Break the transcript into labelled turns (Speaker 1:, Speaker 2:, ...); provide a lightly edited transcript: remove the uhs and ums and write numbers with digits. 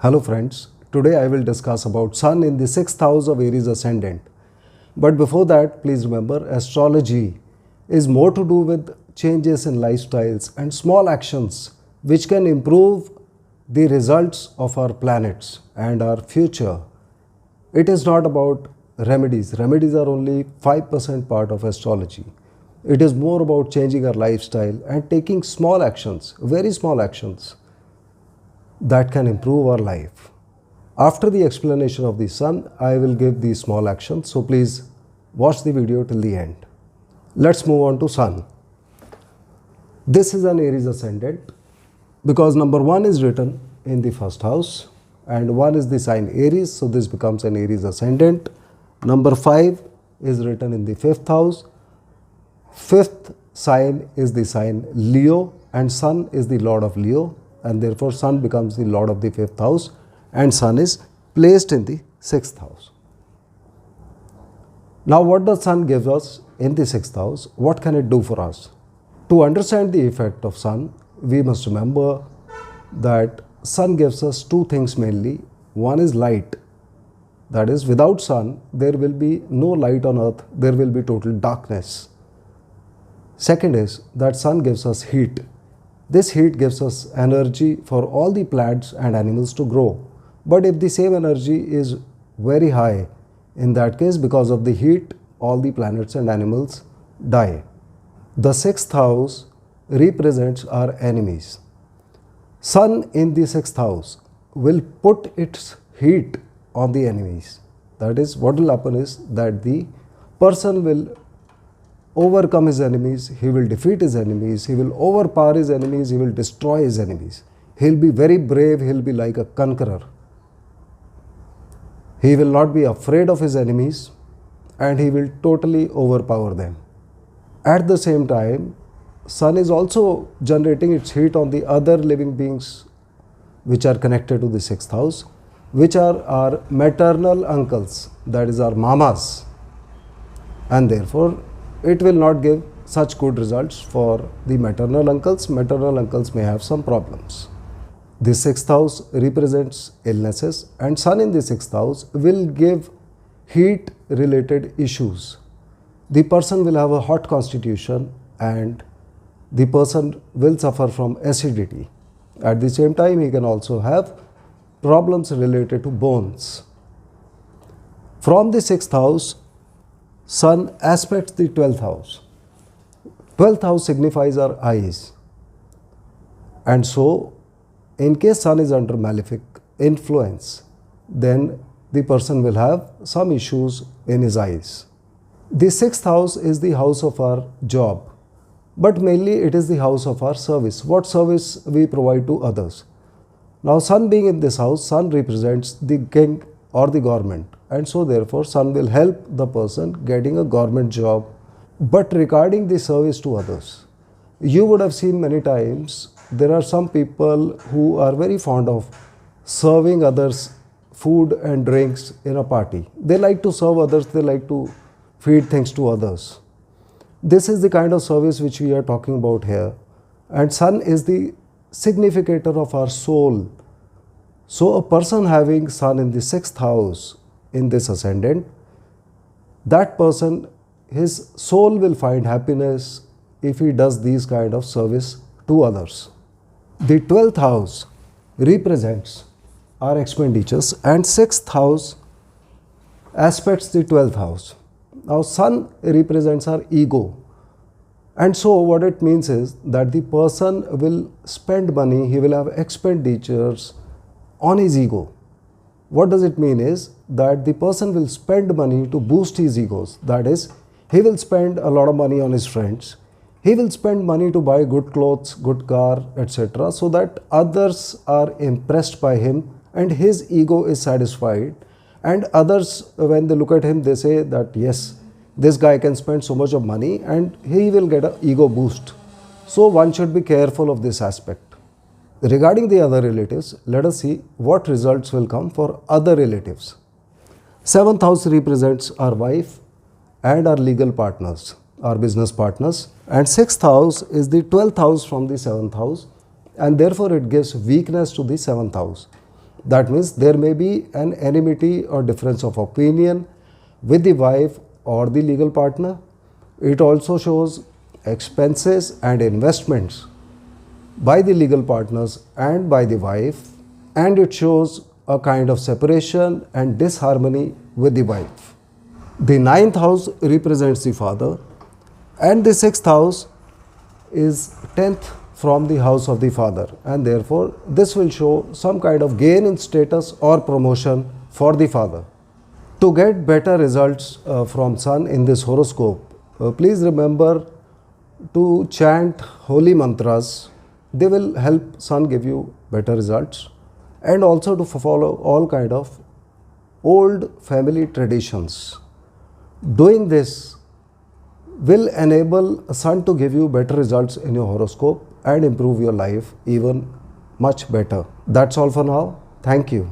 Speaker 1: Hello friends, today I will discuss about Sun in the 6th house of Aries Ascendant. But before that, please remember astrology is more to do with changes in lifestyles and small actions which can improve the results of our planets and our future. It is not about remedies. Remedies are only 5% part of astrology. It is more about changing our lifestyle and taking small actions, very small actions that can improve our life. After the explanation of the Sun, I will give these small actions, so please watch the video till the end. Let's move on to Sun. This is an Aries ascendant because number 1 is written in the first house and 1 is the sign Aries, so this becomes an Aries ascendant. Number 5 is written in the 5th house. 5th sign is the sign Leo and Sun is the Lord of Leo, and therefore Sun becomes the Lord of the 5th house and Sun is placed in the 6th house. Now what does Sun give us in the 6th house? What can it do for us? To understand the effect of Sun, we must remember that Sun gives us two things mainly. One is light. That is, without Sun, there will be no light on earth, there will be total darkness. Second is that Sun gives us heat. This heat gives us energy for all the plants and animals to grow. But if the same energy is very high, in that case, because of the heat, all the planets and animals die. The 6th house represents our enemies. Sun in the 6th house will put its heat on the enemies. That is, what will happen is that the person will overcome his enemies, he will defeat his enemies, he will overpower his enemies, he will destroy his enemies. He will be very brave, he will be like a conqueror. He will not be afraid of his enemies and he will totally overpower them. At the same time, Sun is also generating its heat on the other living beings which are connected to the 6th house, which are our maternal uncles, that is our mamas, and therefore it will not give such good results for the maternal uncles. Maternal uncles may have some problems. The 6th house represents illnesses and Sun in the 6th house will give heat related issues. The person will have a hot constitution and the person will suffer from acidity. At the same time, he can also have problems related to bones. From the 6th house, Sun aspects the 12th house. 12th house signifies our eyes. And so, in case Sun is under malefic influence, then the person will have some issues in his eyes. The 6th house is the house of our job, but mainly it is the house of our service. What service we provide to others. Now Sun being in this house, Sun represents the king or the government, and so therefore Sun will help the person getting a government job. But regarding the service to others, you would have seen many times there are some people who are very fond of serving others food and drinks in a party. They like to serve others, they like to feed things to others. This is the kind of service which we are talking about here, and Sun is the significator of our soul. So a person having Sun in the 6th house in this ascendant, that person, his soul will find happiness if he does these kind of service to others. The 12th house represents our expenditures and 6th house aspects the 12th house. Now Sun represents our ego, and so what it means is that the person will spend money, he will have expenditures on his ego. What does it mean is that the person will spend money to boost his egos. That is, he will spend a lot of money on his friends, he will spend money to buy good clothes, good car, etc., so that others are impressed by him and his ego is satisfied. And others, when they look at him, they say that yes, this guy can spend so much of money and he will get an ego boost. So one should be careful of this aspect. Regarding the other relatives, let us see what results will come for other relatives. 7th house represents our wife and our legal partners, our business partners, and 6th house is the 12th house from the 7th house, and therefore it gives weakness to the 7th house. That means there may be an enmity or difference of opinion with the wife or the legal partner. It also shows expenses and investments by the legal partners and by the wife, and it shows a kind of separation and disharmony with the wife. The ninth house represents the father, and the sixth house is 10th from the house of the father, and therefore this will show some kind of gain in status or promotion for the father. To get better results from sun in this horoscope, please remember to chant holy mantras. They will help sun give you better results, and also to follow all kind of old family traditions. Doing this will enable sun to give you better results in your horoscope and improve your life even much better. That's all for now. Thank you.